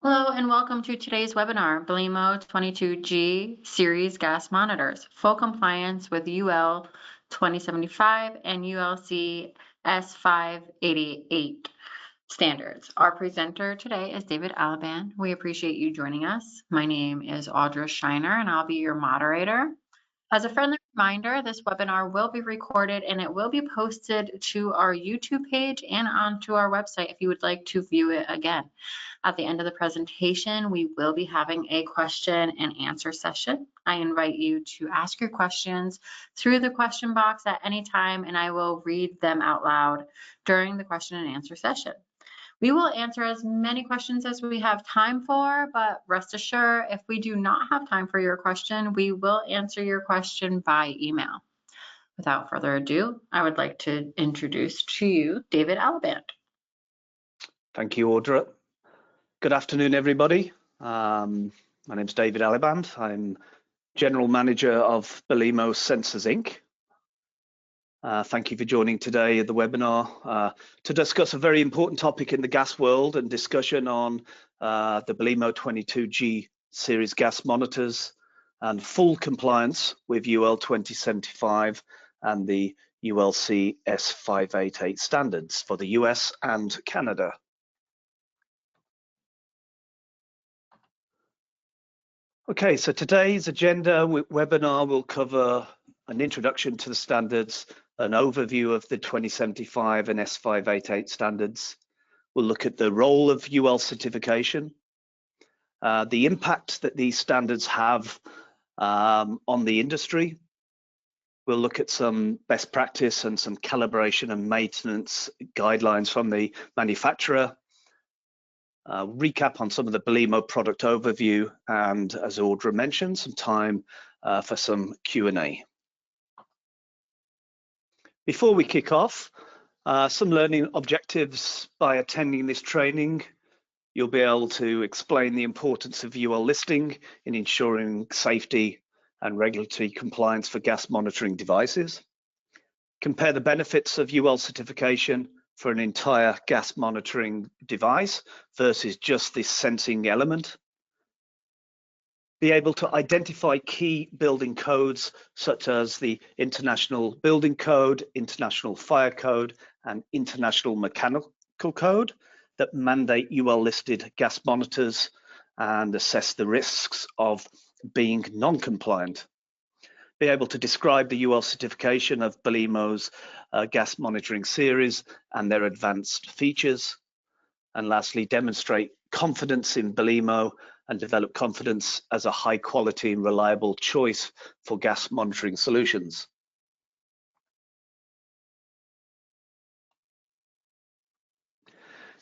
Hello and welcome to today's webinar, Belimo 22G Series Gas Monitors, Full Compliance with UL 2075 and ULC S588 standards. Our presenter today is David Alaban. We appreciate you joining us. My name is Audra Shiner and I'll be your moderator. As a friendly reminder, this webinar will be recorded and it will be posted to our YouTube page and onto our website if you would like to view it again. At the end of the presentation, we will be having a question and answer session. I invite you to ask your questions through the question box at any time, and I will read them out loud during the question and answer session. We will answer as many questions as we have time for, but rest assured, if we do not have time for your question, we will answer your question by email. Without further ado, I would like to introduce to you David Alaban. Thank you, Audra. Good afternoon, everybody. My name is David Alaban. I'm General Manager of Belimo Sensors, Inc. Thank you for joining today at the webinar to discuss a very important topic in the gas world and discussion on the Belimo 22G series gas monitors and full compliance with UL 2075 and the ULC S588 standards for the US and Canada. Okay, so today's agenda webinar will cover an introduction to the standards, an overview of the 2075 and S588 standards. We'll look at the role of UL certification, the impact that these standards have on the industry. We'll look at some best practice and some calibration and maintenance guidelines from the manufacturer. Recap on some of the Belimo product overview, and as Audra mentioned, some time for some Q&A. Before we kick off, some learning objectives by attending this training. You'll be able to explain the importance of UL listing in ensuring safety and regulatory compliance for gas monitoring devices. Compare the benefits of UL certification for an entire gas monitoring device versus just this sensing element. Be able to identify key building codes such as the International Building Code, International Fire Code, and International Mechanical Code that mandate UL listed gas monitors and assess the risks of being non-compliant. Be able to describe the UL certification of Belimo's gas monitoring series and their advanced features. And lastly, demonstrate confidence in Belimo and develop confidence as a high quality and reliable choice for gas monitoring solutions.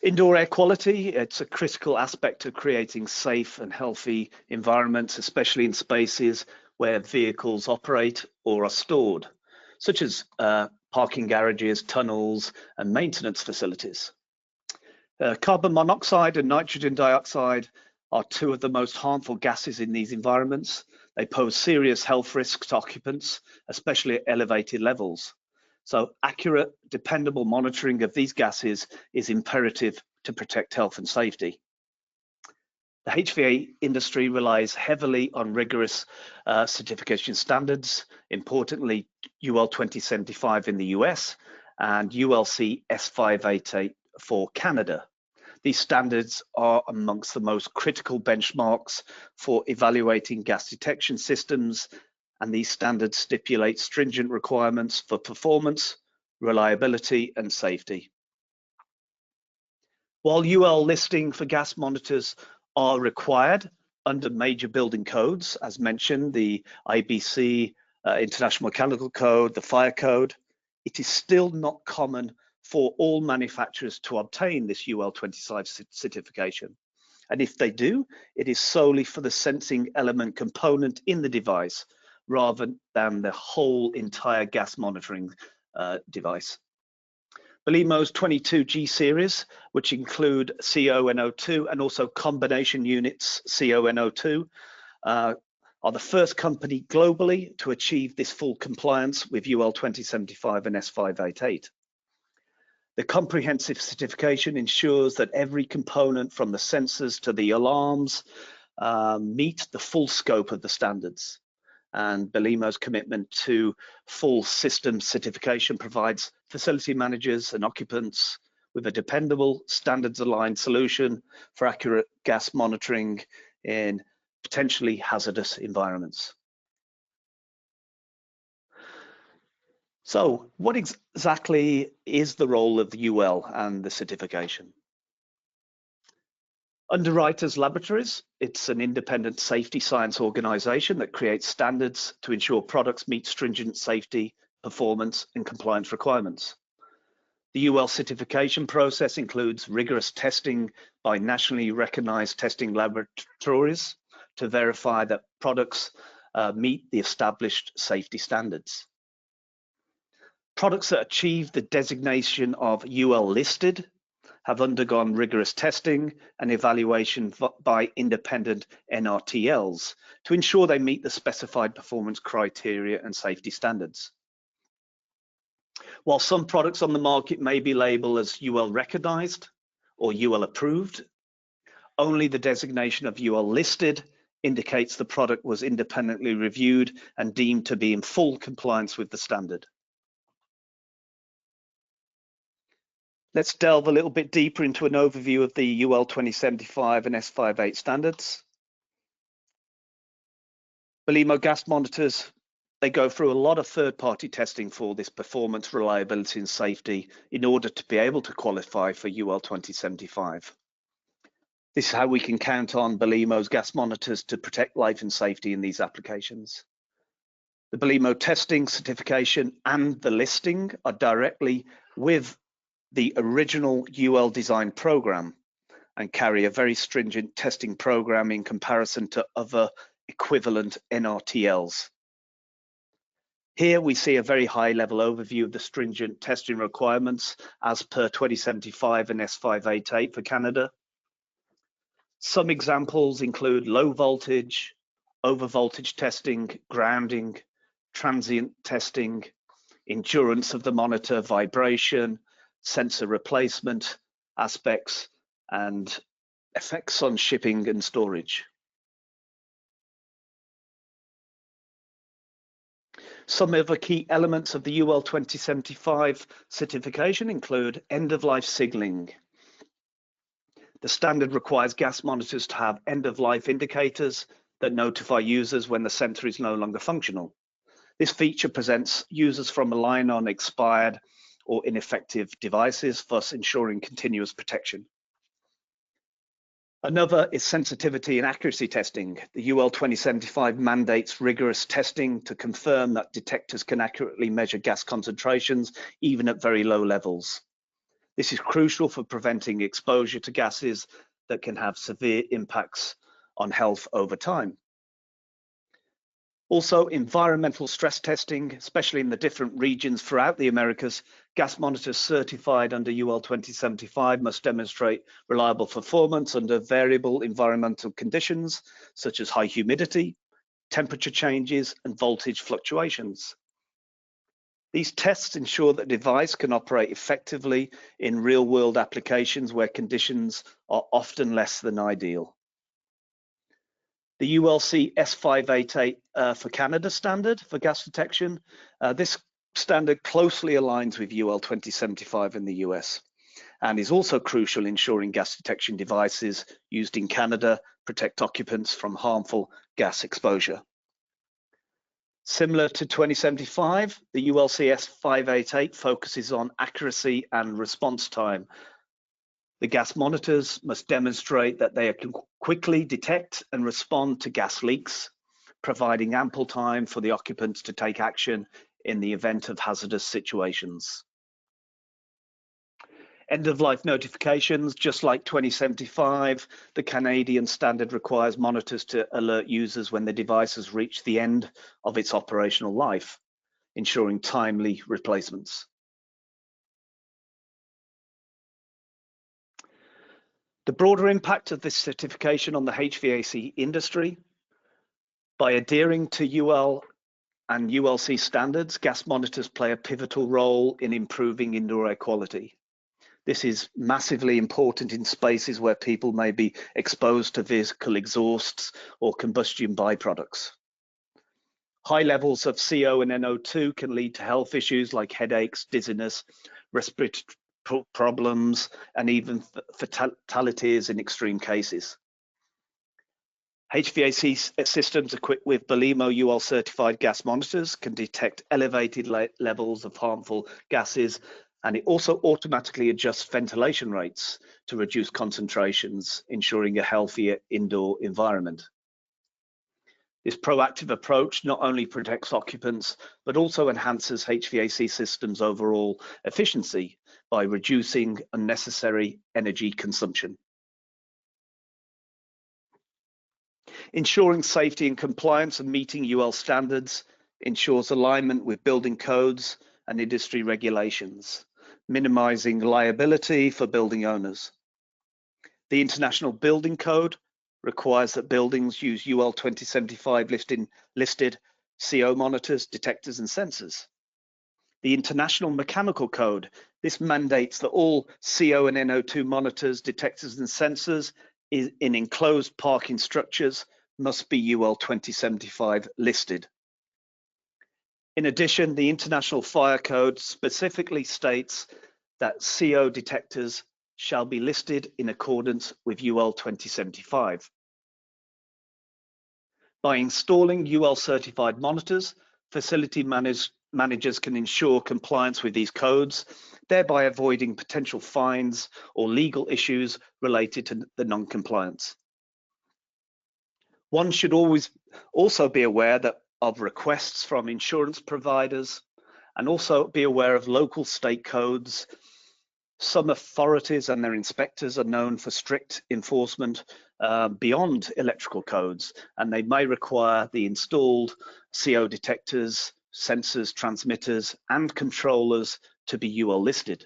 Indoor air quality, it's a critical aspect of creating safe and healthy environments, especially in spaces where vehicles operate or are stored, such as parking garages, tunnels, and maintenance facilities. Carbon monoxide and nitrogen dioxide are two of the most harmful gases in these environments. They pose serious health risks to occupants, especially at elevated levels. So accurate, dependable monitoring of these gases is imperative to protect health and safety. The HVA industry relies heavily on rigorous certification standards, importantly UL 2075 in the US and ULC S588 for Canada. These standards are amongst the most critical benchmarks for evaluating gas detection systems, and these standards stipulate stringent requirements for performance, reliability, and safety. While UL listing for gas monitors are required under major building codes, as mentioned, the IBC, International Mechanical Code, the Fire Code, it is still not common for all manufacturers to obtain this UL 25 certification. And if they do, it is solely for the sensing element component in the device, rather than the whole entire gas monitoring device. Belimo's 22G series, which include CONO2 and also combination units CONO2, are the first company globally to achieve this full compliance with UL 2075 and S588. The comprehensive certification ensures that every component from the sensors to the alarms meet the full scope of the standards. And Belimo's commitment to full system certification provides facility managers and occupants with a dependable, standards-aligned solution for accurate gas monitoring in potentially hazardous environments. So what exactly is the role of the UL and the certification? Underwriters Laboratories, it's an independent safety science organization that creates standards to ensure products meet stringent safety, performance, and compliance requirements. The UL certification process includes rigorous testing by nationally recognized testing laboratories to verify that products meet the established safety standards. Products that achieve the designation of UL listed have undergone rigorous testing and evaluation by independent NRTLs to ensure they meet the specified performance criteria and safety standards. While some products on the market may be labeled as UL recognized or UL approved, only the designation of UL listed indicates the product was independently reviewed and deemed to be in full compliance with the standard. Let's delve a little bit deeper into an overview of the UL 2075 and S588 standards. Belimo Gas Monitors, they go through a lot of third-party testing for this performance, reliability, and safety in order to be able to qualify for UL 2075. This is how we can count on Belimo's gas monitors to protect life and safety in these applications. The Belimo testing, certification, and the listing are directly with the original UL design program and carry a very stringent testing program in comparison to other equivalent NRTLs. Here we see a very high level overview of the stringent testing requirements as per 2075 and S588 for Canada. Some examples include low voltage, over voltage testing, grounding, transient testing, endurance of the monitor, vibration, sensor replacement aspects, and effects on shipping and storage. Some of the key elements of the UL 2075 certification include end-of-life signaling. The standard requires gas monitors to have end-of-life indicators that notify users when the sensor is no longer functional. This feature prevents users from relying on expired or ineffective devices, thus ensuring continuous protection. Another is sensitivity and accuracy testing. The UL 2075 mandates rigorous testing to confirm that detectors can accurately measure gas concentrations, even at very low levels. This is crucial for preventing exposure to gases that can have severe impacts on health over time. Also, environmental stress testing, especially in the different regions throughout the Americas. Gas monitors certified under UL 2075 must demonstrate reliable performance under variable environmental conditions, such as high humidity, temperature changes, and voltage fluctuations. These tests ensure that the device can operate effectively in real-world applications where conditions are often less than ideal. The ULC S588 for Canada standard for gas detection. This standard closely aligns with UL 2075 in the US and is also crucial in ensuring gas detection devices used in Canada protect occupants from harmful gas exposure. Similar to 2075, the ULC S588 focuses on accuracy and response time. The gas monitors must demonstrate that they can quickly detect and respond to gas leaks, providing ample time for the occupants to take action in the event of hazardous situations. End-of-life notifications, just like 2075, the Canadian standard requires monitors to alert users when the device has reached the end of its operational life, ensuring timely replacements. The broader impact of this certification on the HVAC industry. By adhering to UL and ULC standards, gas monitors play a pivotal role in improving indoor air quality. This is massively important in spaces where people may be exposed to vehicle exhausts or combustion byproducts. High levels of CO and NO2 can lead to health issues like headaches, dizziness, respiratory problems, and even fatalities in extreme cases. HVAC systems equipped with Belimo UL certified gas monitors can detect elevated levels of harmful gases, and it also automatically adjusts ventilation rates to reduce concentrations, ensuring a healthier indoor environment. This proactive approach not only protects occupants, but also enhances HVAC systems' overall efficiency by reducing unnecessary energy consumption. Ensuring safety and compliance and meeting UL standards ensures alignment with building codes and industry regulations, minimizing liability for building owners. The International Building Code requires that buildings use UL 2075 listed CO monitors, detectors, and sensors. The International Mechanical Code, this mandates that all CO and NO2 monitors, detectors, and sensors in enclosed parking structures must be UL 2075 listed. In addition, the International Fire Code specifically states that CO detectors shall be listed in accordance with UL 2075. By installing UL certified monitors, facility managers can ensure compliance with these codes, thereby avoiding potential fines or legal issues related to the non-compliance. One should always also be aware of requests from insurance providers and also be aware of local state codes. Some authorities and their inspectors are known for strict enforcement beyond electrical codes, and they may require the installed CO detectors, sensors, transmitters, and controllers to be UL listed.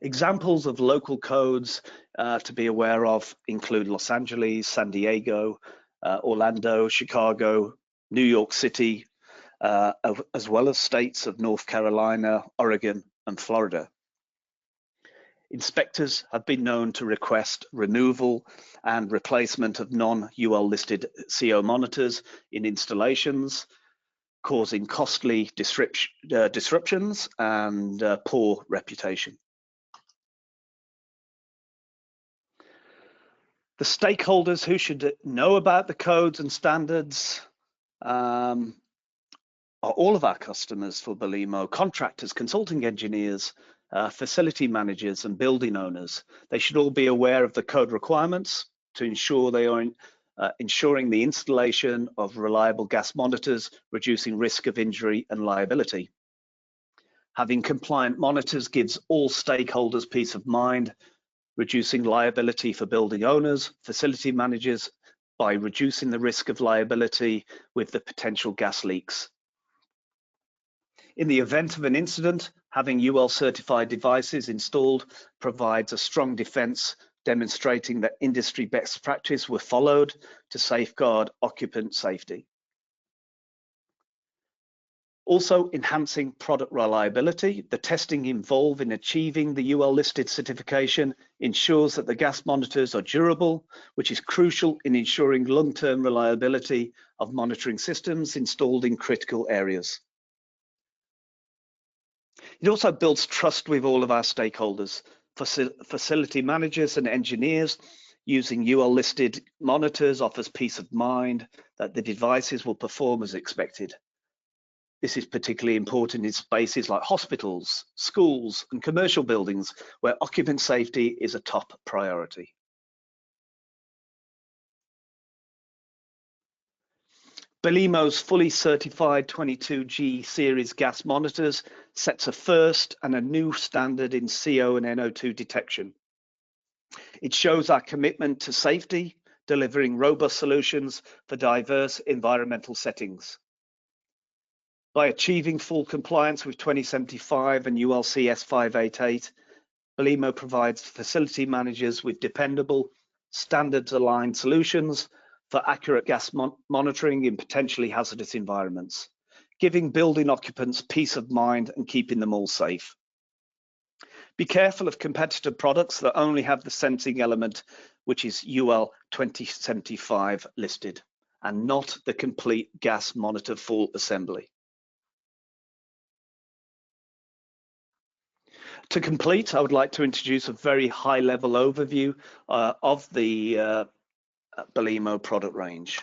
Examples of local codes to be aware of include Los Angeles, San Diego, Orlando, Chicago, New York City, as well as states of North Carolina, Oregon, and Florida. Inspectors have been known to request removal and replacement of non-UL listed CO monitors in installations, causing costly disruptions and poor reputation. The stakeholders who should know about the codes and standards are all of our customers for Belimo: contractors, consulting engineers, facility managers, and building owners. They should all be aware of the code requirements to ensure they are ensuring the installation of reliable gas monitors, reducing risk of injury and liability. Having compliant monitors gives all stakeholders peace of mind, reducing liability for building owners, facility managers, by reducing the risk of liability with the potential gas leaks. In the event of an incident, having UL certified devices installed provides a strong defense, demonstrating that industry best practice were followed to safeguard occupant safety. Also, enhancing product reliability. The testing involved in achieving the UL listed certification ensures that the gas monitors are durable, which is crucial in ensuring long-term reliability of monitoring systems installed in critical areas. It also builds trust with all of our stakeholders. Facility managers and engineers using UL listed monitors offers peace of mind that the devices will perform as expected. This is particularly important in spaces like hospitals, schools, and commercial buildings where occupant safety is a top priority. Belimo's fully certified 22G series gas monitors sets a first and a new standard in CO and NO2 detection. It shows our commitment to safety, delivering robust solutions for diverse environmental settings. By achieving full compliance with 2075 and ULC S588, Belimo provides facility managers with dependable, standards-aligned solutions for accurate gas monitoring in potentially hazardous environments, giving building occupants peace of mind and keeping them all safe. Be careful of competitor products that only have the sensing element, which is UL 2075 listed, and not the complete gas monitor full assembly. To complete, I would like to introduce a very high-level overview of the Belimo product range.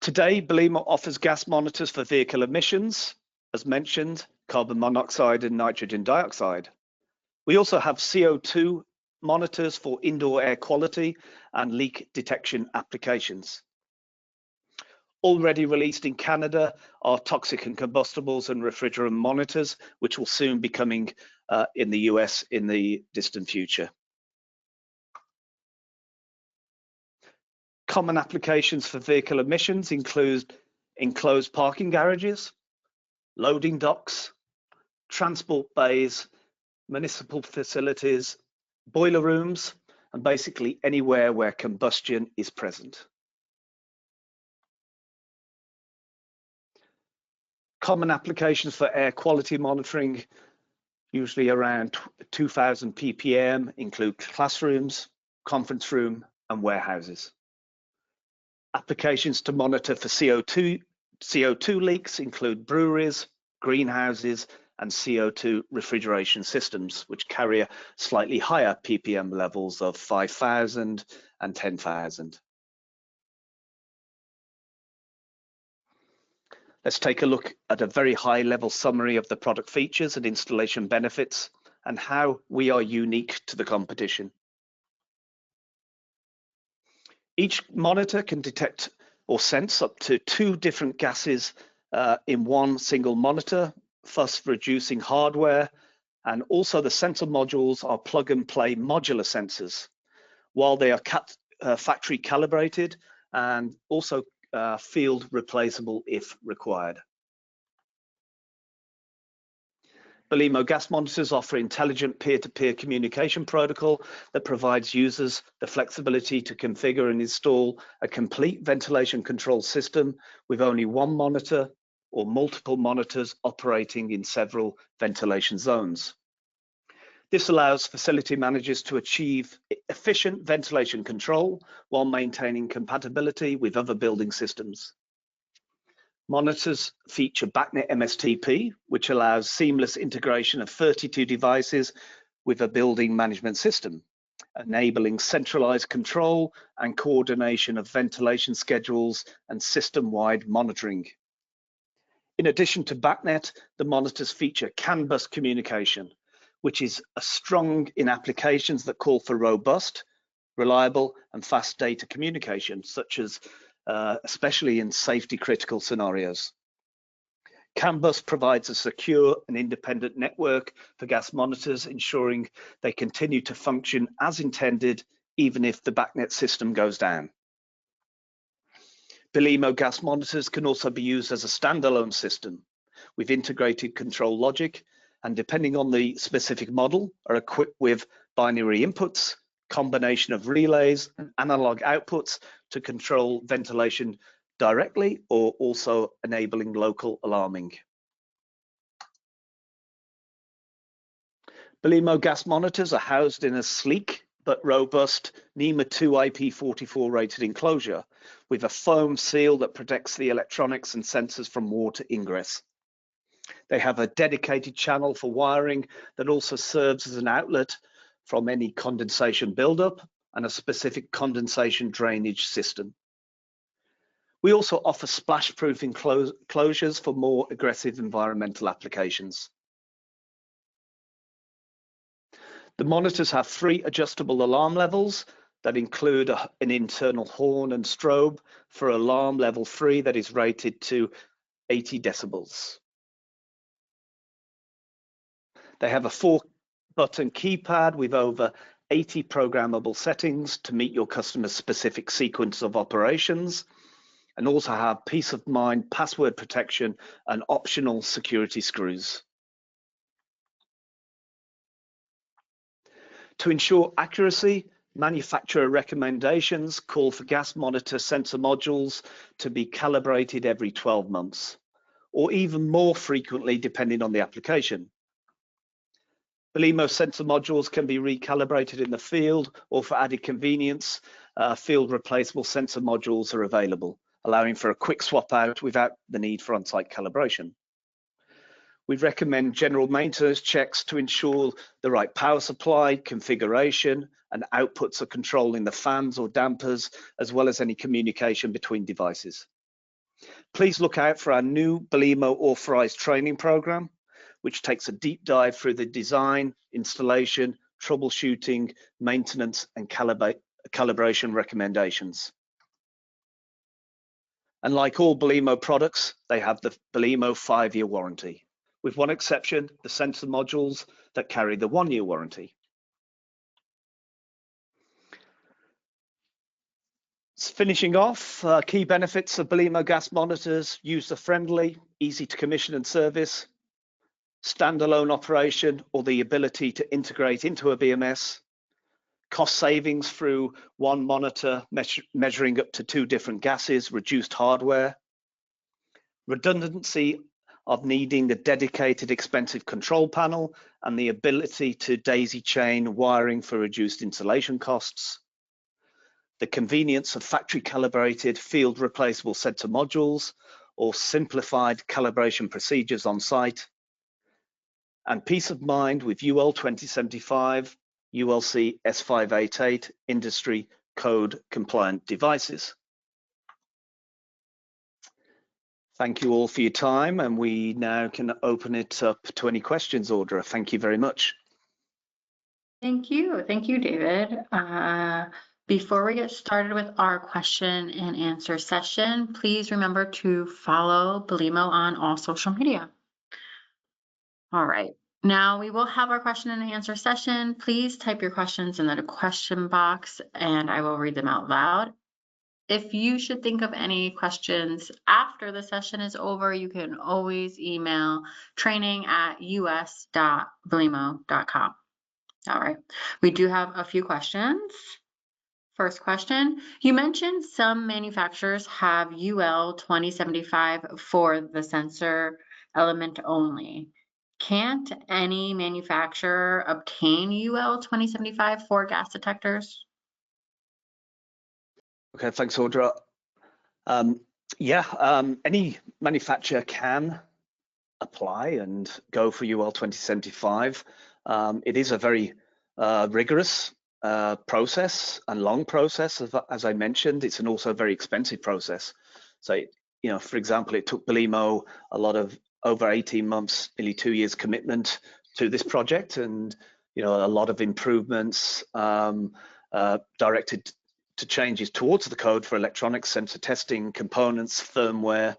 Today, Belimo offers gas monitors for vehicle emissions, as mentioned, carbon monoxide and nitrogen dioxide. We also have CO2 monitors for indoor air quality and leak detection applications. Already released in Canada are toxic and combustibles and refrigerant monitors, which will soon be coming in the US in the distant future. Common applications for vehicle emissions include enclosed parking garages, loading docks, transport bays, municipal facilities, boiler rooms, and basically anywhere where combustion is present. Common applications for air quality monitoring, usually around 2000 ppm, include classrooms, conference room, and warehouses. Applications to monitor for CO2 leaks include breweries, greenhouses, and CO2 refrigeration systems, which carry a slightly higher ppm levels of 5,000 and 10,000. Let's take a look at a very high level summary of the product features and installation benefits and how we are unique to the competition. Each monitor can detect or sense up to 2 different gases in one single monitor, thus reducing hardware, and also the sensor modules are plug and play modular sensors, while they are factory calibrated and also field replaceable if required. Belimo Gas Monitors offer intelligent peer-to-peer communication protocol that provides users the flexibility to configure and install a complete ventilation control system with only one monitor or multiple monitors operating in several ventilation zones. This allows facility managers to achieve efficient ventilation control while maintaining compatibility with other building systems. Monitors feature BACnet MSTP, which allows seamless integration of 32 devices with a building management system, enabling centralized control and coordination of ventilation schedules and system-wide monitoring. In addition to BACnet, the monitors feature CAN bus communication, which is strong in applications that call for robust, reliable, and fast data communication, such as especially in safety critical scenarios. CAN bus provides a secure and independent network for gas monitors, ensuring they continue to function as intended, even if the BACnet system goes down. Belimo Gas Monitors can also be used as a standalone system with integrated control logic, and depending on the specific model, are equipped with binary inputs, combination of relays and analog outputs to control ventilation directly, or also enabling local alarming. Belimo Gas Monitors are housed in a sleek but robust NEMA 2 IP44 rated enclosure with a foam seal that protects the electronics and sensors from water ingress. They have a dedicated channel for wiring that also serves as an outlet from any condensation buildup and a specific condensation drainage system. We also offer splash-proof enclosures for more aggressive environmental applications. The monitors have 3 adjustable alarm levels that include an internal horn and strobe for alarm level 3 that is rated to 80 decibels. They have a 4-button keypad with over 80 programmable settings to meet your customer's specific sequence of operations, and also have peace of mind password protection and optional security screws. To ensure accuracy, manufacturer recommendations call for gas monitor sensor modules to be calibrated every 12 months, or even more frequently depending on the application. Belimo sensor modules can be recalibrated in the field, or for added convenience, field replaceable sensor modules are available, allowing for a quick swap out without the need for on-site calibration. We recommend general maintenance checks to ensure the right power supply, configuration, and outputs are controlling the fans or dampers, as well as any communication between devices. Please look out for our new Belimo authorized training program, which takes a deep dive through the design, installation, troubleshooting, maintenance, and calibration recommendations. And like all Belimo products, they have the Belimo 5-year warranty, with one exception, the sensor modules that carry the 1-year warranty. Finishing off, key benefits of Belimo gas monitors: user-friendly, easy to commission and service, standalone operation or the ability to integrate into a BMS, cost savings through one monitor measuring up to 2 different gases, reduced hardware, redundancy of needing a dedicated expensive control panel, and the ability to daisy chain wiring for reduced installation costs, the convenience of factory calibrated field replaceable sensor modules or simplified calibration procedures on site, and peace of mind with UL 2075, ULC S588 industry code compliant devices. Thank you all for your time, and we now can open it up to any questions, Audra. Thank you very much. Thank you, David. Before we get started with our question and answer session, please remember to follow Belimo on all social media. All right, now we will have our question and answer session. Please type your questions in the question box and I will read them out loud. If you should think of any questions after the session is over, you can always email training@us.belimo.com. All right, we do have a few questions. First question, you mentioned some manufacturers have UL 2075 for the sensor element only. Can't any manufacturer obtain UL 2075 for gas detectors? Okay, thanks, Audra. Any manufacturer can apply and go for UL 2075. It is a very rigorous process and long process, as I mentioned. It's also a very expensive process. So, for example, it took Belimo a lot of over 18 months, nearly 2 years commitment to this project, and a lot of improvements directed to changes towards the code for electronics, sensor testing, components, firmware.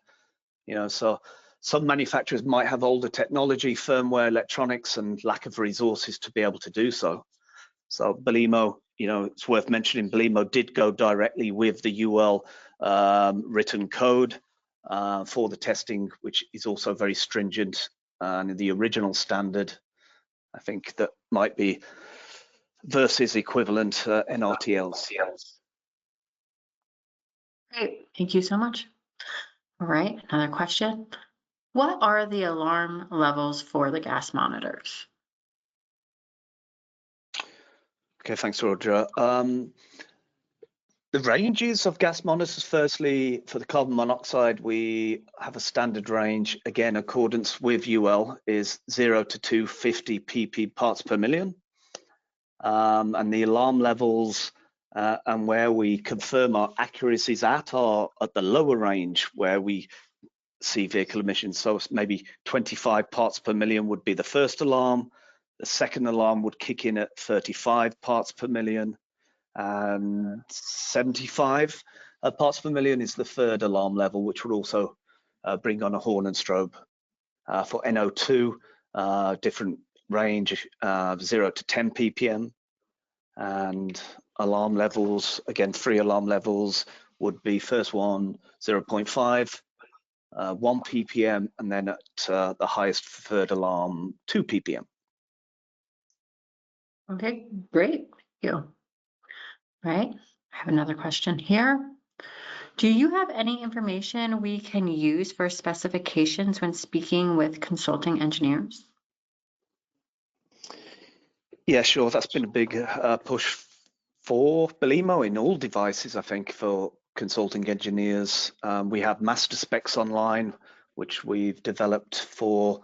So some manufacturers might have older technology, firmware, electronics, and lack of resources to be able to do so. So Belimo, it's worth mentioning, Belimo did go directly with the UL written code for the testing, which is also very stringent. And the original standard, I think that might be versus equivalent NRTLs. Great, thank you so much. All right, another question. What are the alarm levels for the gas monitors? Okay, thanks, Roger. The ranges of gas monitors, firstly, for the carbon monoxide, we have a standard range, again, accordance with UL, is 0 to 250 pp parts per million. And the alarm levels and where we confirm our accuracies are at the lower range where we see vehicle emissions. So maybe 25 parts per million would be the first alarm. The second alarm would kick in at 35 parts per million, and 75 parts per million is the third alarm level, which would also bring on a horn and strobe. For NO2, different range, 0 to 10 ppm. And alarm levels, again, 3 alarm levels would be first one 0.5, 1 ppm, and then at the highest third alarm 2 ppm. Okay, great, thank you. All right, I have another question here. Do you have any information we can use for specifications when speaking with consulting engineers? Yeah, sure. That's been a big push for Belimo in all devices, I think, for consulting engineers. We have master specs online, which we've developed for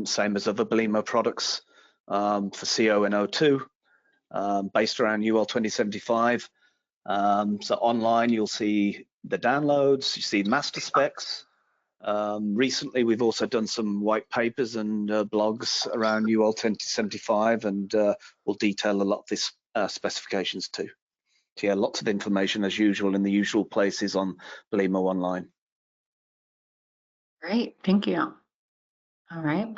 same as other Belimo products for CO and O2, based around UL 2075. So online, you'll see the downloads, you see master specs. Recently, we've also done some white papers and blogs around UL 2075, and we'll detail a lot of this specifications too. So yeah, lots of information as usual in the usual places on Belimo Online. Great, thank you. All right.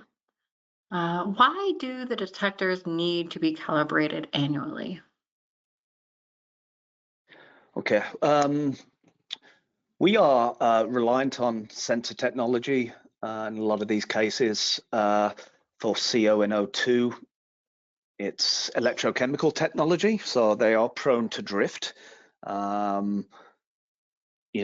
Why do the detectors need to be calibrated annually? Okay, we are reliant on sensor technology in a lot of these cases for CO and O2. It's electrochemical technology, so they are prone to drift. You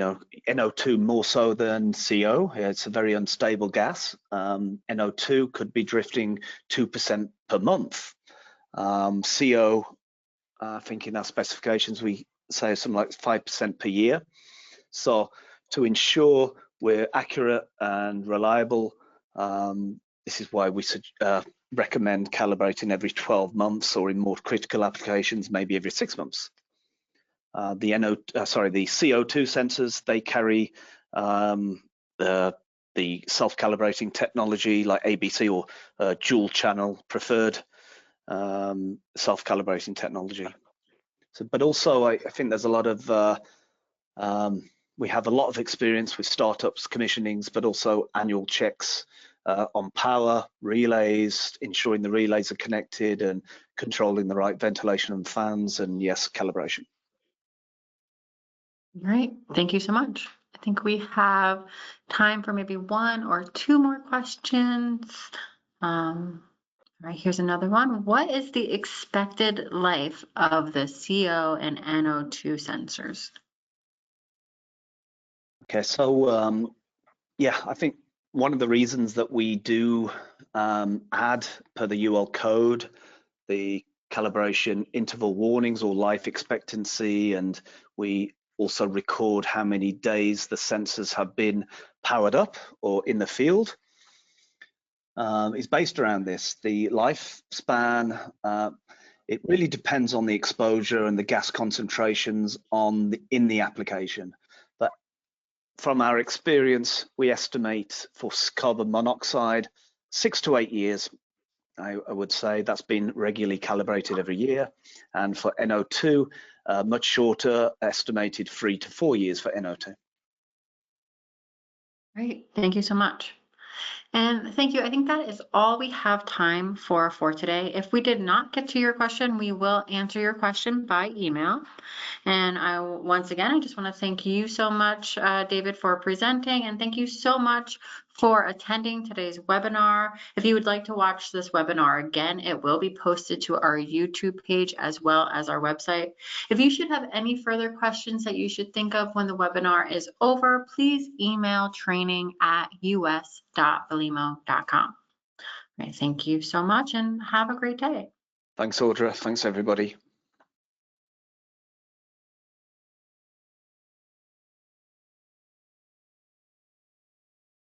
know, NO2 more so than CO. It's a very unstable gas. NO2 could be drifting 2% per month. CO, I think in our specifications, we say something like 5% per year. So to ensure we're accurate and reliable, this is why we recommend calibrating every 12 months, or in more critical applications, maybe every 6 months. The CO2 sensors, they carry the self-calibrating technology like ABC or dual channel preferred self-calibrating technology. So, but also I think there's a lot of we have a lot of experience with startups, commissionings, but also annual checks on power, relays, ensuring the relays are connected and controlling the right ventilation and fans, and yes, calibration. Great, thank you so much. I think we have time for maybe one or two more questions. All right, here's another one. What is the expected life of the CO and NO2 sensors? Okay, so yeah, I think one of the reasons that we do add per the UL code the calibration interval warnings or life expectancy, and we also record how many days the sensors have been powered up or in the field, is based around this. The lifespan, it really depends on the exposure and the gas concentrations in the application. But from our experience, we estimate for carbon monoxide 6 to 8 years. I would say that's been regularly calibrated every year. And for NO2, much shorter, estimated 3 to 4 years for NO2. Great, thank you so much. And thank you. I think that is all we have time for today. If we did not get to your question, we will answer your question by email. And once again, I just want to thank you so much, David, for presenting, and thank you so much for attending today's webinar. If you would like to watch this webinar again, it will be posted to our YouTube page as well as our website. If you should have any further questions that you should think of when the webinar is over, please email training@us.belimo.com. Right, thank you so much and have a great day. Thanks, Audra. Thanks, everybody.